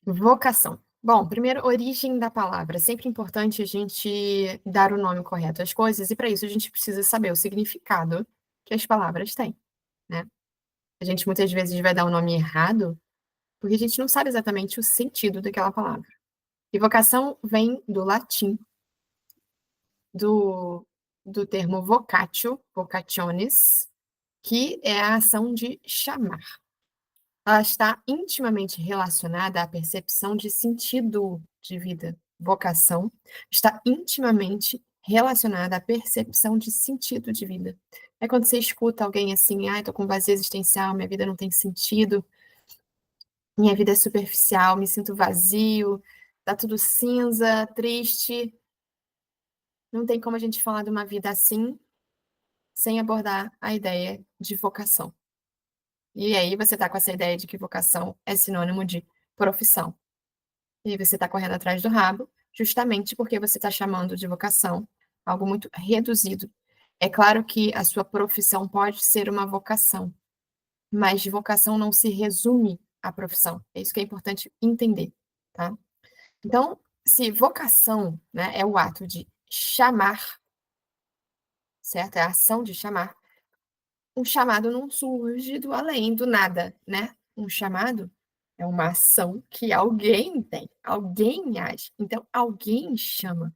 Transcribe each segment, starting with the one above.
Vocação. Bom, primeiro, origem da palavra. É sempre importante a gente dar o nome correto às coisas, e para isso a gente precisa saber o significado que as palavras têm, né? A gente muitas vezes vai dar o nome errado porque a gente não sabe exatamente o sentido daquela palavra. E vocação vem do latim, do termo vocatio, vocationis, que é a ação de chamar. Ela está intimamente relacionada à percepção de sentido de vida. Vocação está intimamente relacionada à percepção de sentido de vida. É quando você escuta alguém assim, ai, tô com vazio existencial, minha vida não tem sentido, minha vida é superficial, me sinto vazio, tá tudo cinza, triste. Não tem como a gente falar de uma vida assim sem abordar a ideia de vocação. E aí você tá com essa ideia de que vocação é sinônimo de profissão. E você está correndo atrás do rabo, justamente porque você está chamando de vocação algo muito reduzido. É claro que a sua profissão pode ser uma vocação, mas vocação não se resume à profissão. É isso que é importante entender, tá? Então, se vocação, né, é o ato de chamar, certo? É a ação de chamar. Um chamado não surge do além, do nada, né? Um chamado é uma ação que alguém tem, alguém age. Então, alguém chama.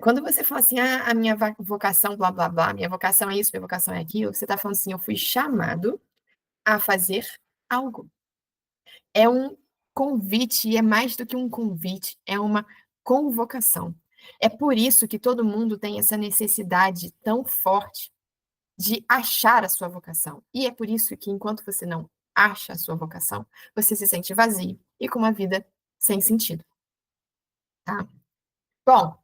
Quando você fala assim, a minha vocação, blá, blá, blá, minha vocação é isso, minha vocação é aquilo, você está falando assim, eu fui chamado a fazer algo. É um convite, e é mais do que um convite, é uma convocação. É por isso que todo mundo tem essa necessidade tão forte de achar a sua vocação. E é por isso que, enquanto você não acha a sua vocação, você se sente vazio e com uma vida sem sentido, tá? Bom,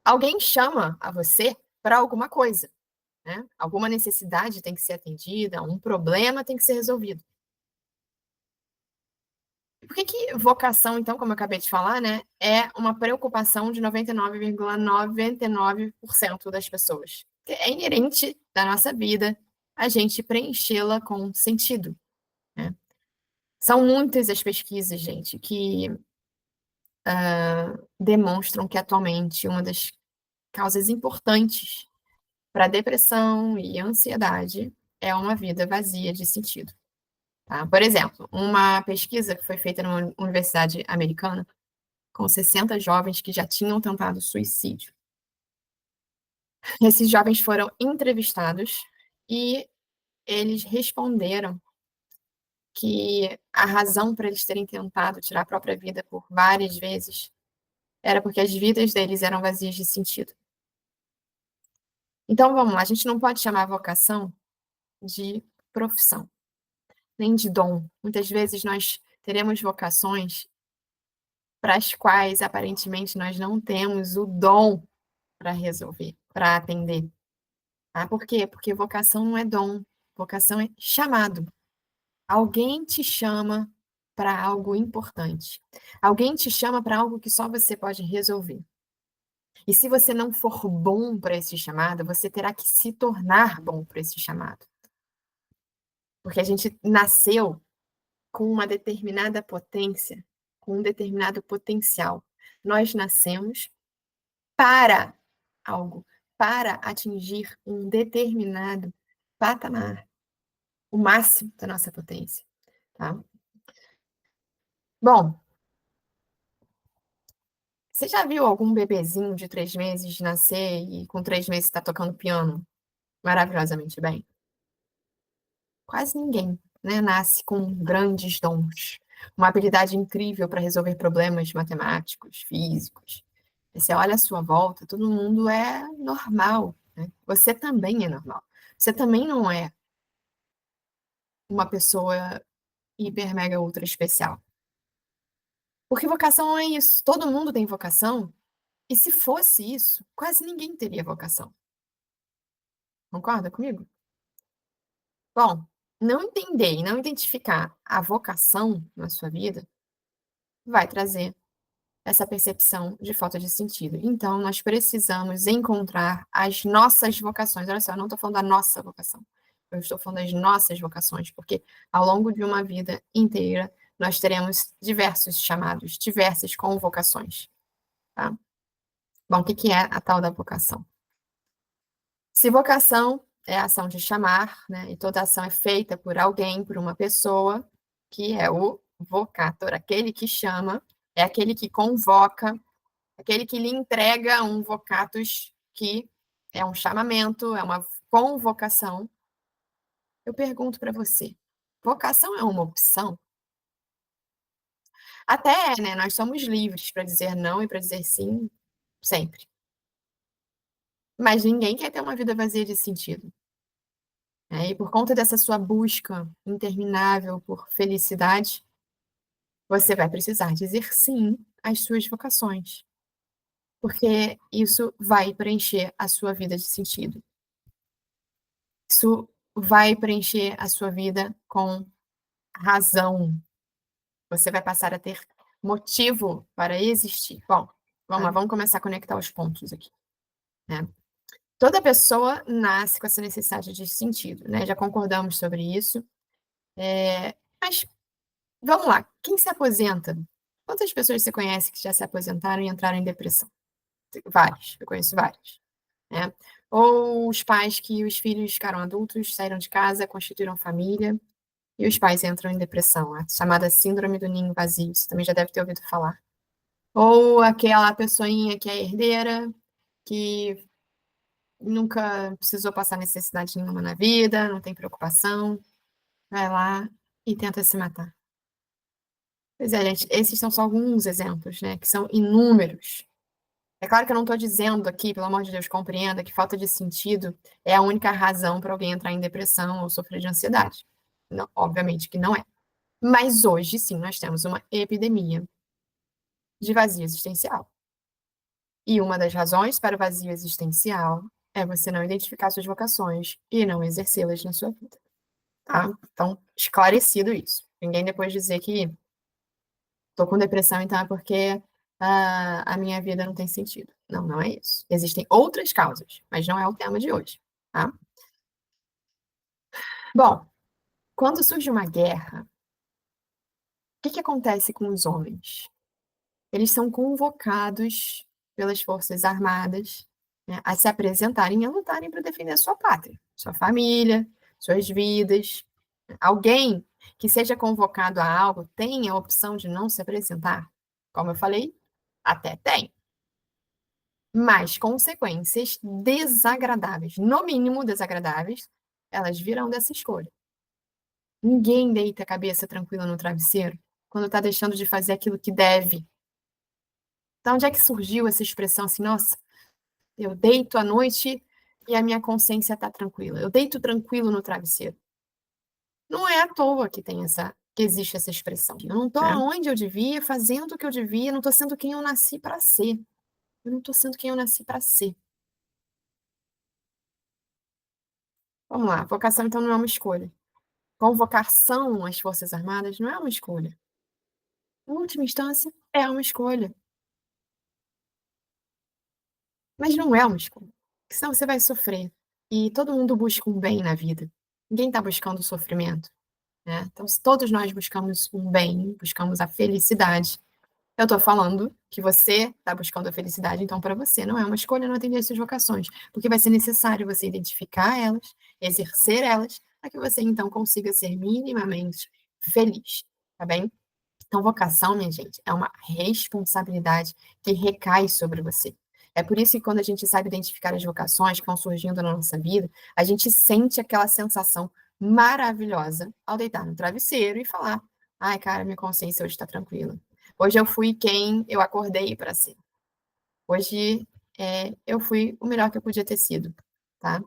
alguém chama a você para alguma coisa, né? Alguma necessidade tem que ser atendida, um problema tem que ser resolvido. Por que vocação, então, como eu acabei de falar, né, é uma preocupação de 99,99% das pessoas? Porque é inerente da nossa vida a gente preenchê-la com sentido, né? São muitas as pesquisas, gente, que demonstram que atualmente uma das causas importantes para depressão e ansiedade é uma vida vazia de sentido. Tá? Por exemplo, uma pesquisa que foi feita numa universidade americana com 60 jovens que já tinham tentado suicídio. Esses jovens foram entrevistados e eles responderam que a razão para eles terem tentado tirar a própria vida por várias vezes era porque as vidas deles eram vazias de sentido. Então, vamos lá, a gente não pode chamar a vocação de profissão, nem de dom. Muitas vezes nós teremos vocações para as quais, aparentemente, nós não temos o dom para resolver, para atender. Tá? Por quê? Porque vocação não é dom, vocação é chamado. Alguém te chama para algo importante. Alguém te chama para algo que só você pode resolver. E se você não for bom para esse chamado, você terá que se tornar bom para esse chamado. Porque a gente nasceu com uma determinada potência, com um determinado potencial. Nós nascemos para algo, para atingir um determinado patamar, o máximo da nossa potência, tá? Bom, você já viu algum bebezinho de 3 meses nascer e com 3 meses está tocando piano maravilhosamente bem? Quase ninguém, né, nasce com grandes dons, uma habilidade incrível para resolver problemas matemáticos, físicos. Você olha à sua volta, todo mundo é normal, né? Você também é normal. Você também não é uma pessoa hiper, mega, ultra especial. Porque vocação não é isso. Todo mundo tem vocação, e se fosse isso, quase ninguém teria vocação. Concorda comigo? Bom, não entender e não identificar a vocação na sua vida vai trazer essa percepção de falta de sentido. Então, nós precisamos encontrar as nossas vocações. Olha só, eu não estou falando da nossa vocação, eu estou falando das nossas vocações, porque ao longo de uma vida inteira, nós teremos diversos chamados, diversas convocações, tá? Bom, o que que é a tal da vocação? Se vocação é a ação de chamar, né, e toda ação é feita por alguém, por uma pessoa, que é o vocator, aquele que chama, é aquele que convoca, aquele que lhe entrega um vocatus, que é um chamamento, é uma convocação. Eu pergunto para você, vocação é uma opção? Até é, né, nós somos livres para dizer não e para dizer sim, sempre. Mas ninguém quer ter uma vida vazia de sentido, né? E por conta dessa sua busca interminável por felicidade, você vai precisar dizer sim às suas vocações, porque isso vai preencher a sua vida de sentido. Isso vai preencher a sua vida com razão. Você vai passar a ter motivo para existir. Bom, vamos lá, vamos começar a conectar os pontos aqui, né? Toda pessoa nasce com essa necessidade de sentido, né? Já concordamos sobre isso. Mas vamos lá, quem se aposenta? Quantas pessoas você conhece que já se aposentaram e entraram em depressão? Vários, eu conheço vários, né? Ou os pais que os filhos ficaram adultos, saíram de casa, constituíram família, e os pais entram em depressão, a chamada síndrome do ninho vazio, você também já deve ter ouvido falar. Ou aquela pessoinha que é herdeira, que nunca precisou passar necessidade nenhuma na vida, não tem preocupação, vai lá e tenta se matar. Pois é, gente, esses são só alguns exemplos, né, que são inúmeros. É claro que eu não estou dizendo aqui, pelo amor de Deus, compreenda que falta de sentido é a única razão para alguém entrar em depressão ou sofrer de ansiedade. Não, obviamente que não é. Mas hoje, sim, nós temos uma epidemia de vazio existencial. E uma das razões para o vazio existencial é você não identificar suas vocações e não exercê-las na sua vida, tá? Então, esclarecido isso. Ninguém depois dizer que tô com depressão, então é porque a minha vida não tem sentido. Não, não é isso. Existem outras causas, mas não é o tema de hoje, tá? Bom, quando surge uma guerra, o que que acontece com os homens? Eles são convocados pelas Forças Armadas, né, a se apresentarem e a lutarem para defender a sua pátria, sua família, suas vidas. Alguém que seja convocado a algo tem a opção de não se apresentar? Como eu falei, até tem. Mas consequências desagradáveis, no mínimo desagradáveis, elas virão dessa escolha. Ninguém deita a cabeça tranquila no travesseiro quando está deixando de fazer aquilo que deve. Então, onde é que surgiu essa expressão assim, nossa, eu deito à noite e a minha consciência está tranquila. Eu deito tranquilo no travesseiro. Não é à toa que tem que existe essa expressão. Eu não estou onde eu devia, fazendo o que eu devia, não estou sendo quem eu nasci para ser. Eu não estou sendo quem eu nasci para ser. Vamos lá, vocação então não é uma escolha. Convocação às Forças Armadas não é uma escolha. Em última instância, é uma escolha. Mas não é uma escolha. Porque senão você vai sofrer. E todo mundo busca um bem na vida. Ninguém está buscando o sofrimento, né? Então, se todos nós buscamos um bem, buscamos a felicidade, eu estou falando que você está buscando a felicidade, então para você não é uma escolha não atender às suas vocações, porque vai ser necessário você identificar elas, exercer elas, para que você então consiga ser minimamente feliz, tá bem? Então, vocação, minha gente, é uma responsabilidade que recai sobre você. É por isso que quando a gente sabe identificar as vocações que vão surgindo na nossa vida, a gente sente aquela sensação maravilhosa ao deitar no travesseiro e falar: ai, cara, minha consciência hoje está tranquila. Hoje eu fui quem eu acordei para ser. Hoje eu fui o melhor que eu podia ter sido, tá?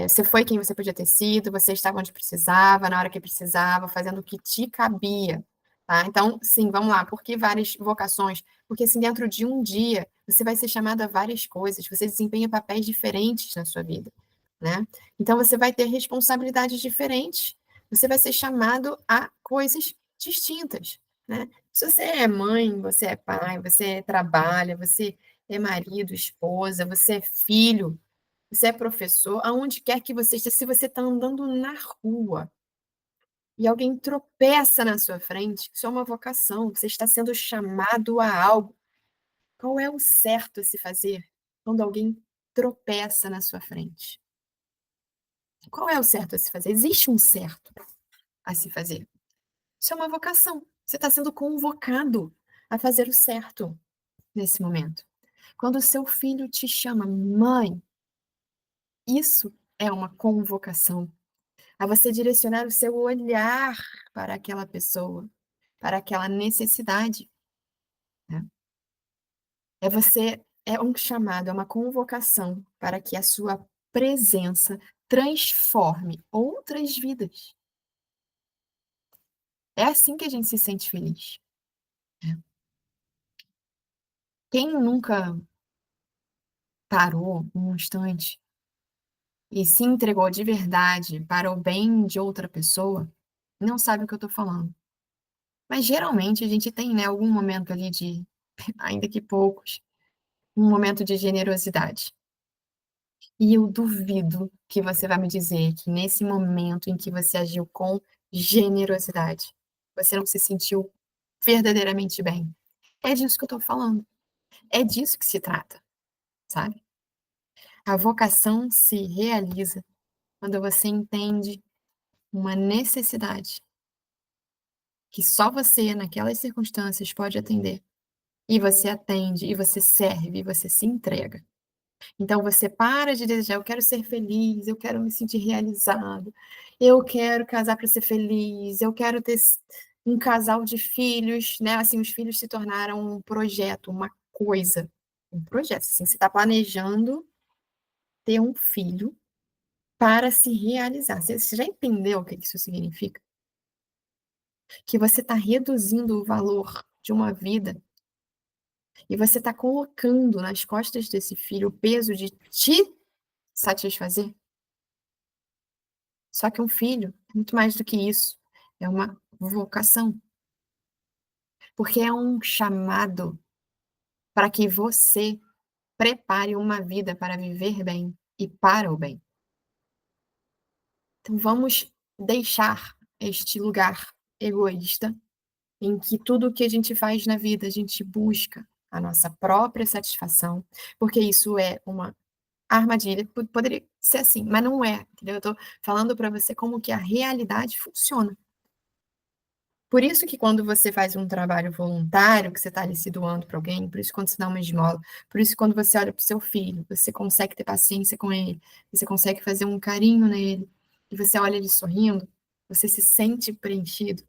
Você foi quem você podia ter sido, você estava onde precisava, na hora que precisava, fazendo o que te cabia, tá? Então, sim, vamos lá. Por que várias vocações? Porque, assim, dentro de um dia, você vai ser chamado a várias coisas, você desempenha papéis diferentes na sua vida, né? Então, você vai ter responsabilidades diferentes, você vai ser chamado a coisas distintas, né? Se você é mãe, você é pai, você trabalha, você é marido, esposa, você é filho, você é professor, aonde quer que você esteja, se você está andando na rua, e alguém tropeça na sua frente, isso é uma vocação, você está sendo chamado a algo. Qual é o certo a se fazer quando alguém tropeça na sua frente? Qual é o certo a se fazer? Existe um certo a se fazer. Isso é uma vocação. Você está sendo convocado a fazer o certo nesse momento. Quando o seu filho te chama, mãe, isso é uma convocação a você direcionar o seu olhar para aquela pessoa, para aquela necessidade, né? É um chamado, é uma convocação para que a sua presença transforme outras vidas. É assim que a gente se sente feliz, né. Quem nunca parou um instante e se entregou de verdade para o bem de outra pessoa, não sabe o que eu estou falando. Mas geralmente a gente tem, né, algum momento ali de, ainda que poucos, um momento de generosidade. E eu duvido que você vai me dizer que nesse momento em que você agiu com generosidade, você não se sentiu verdadeiramente bem. É disso que eu estou falando. É disso que se trata, sabe? A vocação se realiza quando você entende uma necessidade que só você, naquelas circunstâncias, pode atender. E você atende, e você serve, e você se entrega. Então você para de desejar, eu quero ser feliz, eu quero me sentir realizado, eu quero casar para ser feliz, eu quero ter um casal de filhos, né? Assim, os filhos se tornaram um projeto, uma coisa, um projeto. Assim, você está planejando ter um filho para se realizar. Você já entendeu o que isso significa? Que você está reduzindo o valor de uma vida e você está colocando nas costas desse filho o peso de te satisfazer. Só que um filho é muito mais do que isso, é uma vocação, porque é um chamado para que você prepare uma vida para viver bem e para o bem. Então vamos deixar este lugar egoísta, em que tudo o que a gente faz na vida, a gente busca a nossa própria satisfação, porque isso é uma armadilha, poderia ser assim, mas não é, entendeu? Eu tô falando para você como que a realidade funciona. Por isso que quando você faz um trabalho voluntário, que você está ali se doando para alguém, por isso quando você dá uma esmola, por isso quando você olha para o seu filho, você consegue ter paciência com ele, você consegue fazer um carinho nele, e você olha ele sorrindo, você se sente preenchido,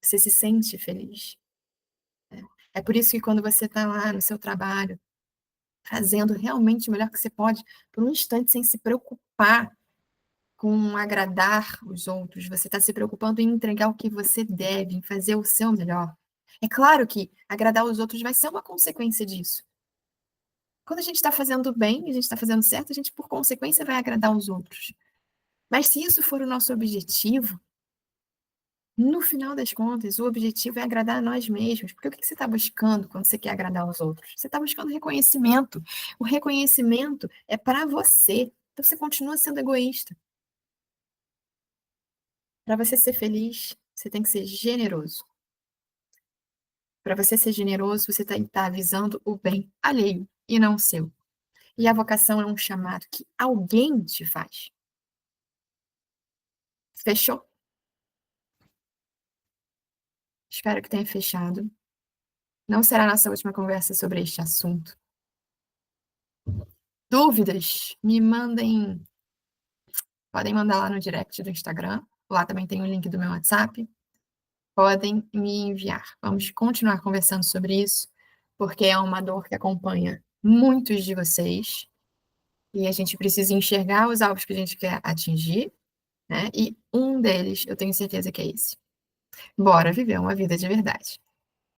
você se sente feliz. É por isso que quando você está lá no seu trabalho, fazendo realmente o melhor que você pode, por um instante sem se preocupar com agradar os outros, você está se preocupando em entregar o que você deve, em fazer o seu melhor. É claro que agradar os outros vai ser uma consequência disso. Quando a gente está fazendo bem, a gente está fazendo certo, a gente, por consequência, vai agradar os outros. Mas se isso for o nosso objetivo, no final das contas, o objetivo é agradar a nós mesmos. Porque o que você está buscando quando você quer agradar os outros? Você está buscando reconhecimento. O reconhecimento é para você. Então você continua sendo egoísta. Para você ser feliz, você tem que ser generoso. Para você ser generoso, você tem que estar visando o bem alheio e não o seu. E a vocação é um chamado que alguém te faz. Fechou? Espero que tenha fechado. Não será a nossa última conversa sobre este assunto. Dúvidas? Me mandem. Podem mandar lá no direct do Instagram. Lá também tem o link do meu WhatsApp. Podem me enviar. Vamos continuar conversando sobre isso, porque é uma dor que acompanha muitos de vocês. E a gente precisa enxergar os alvos que a gente quer atingir, né? E um deles, eu tenho certeza que é esse. Bora viver uma vida de verdade.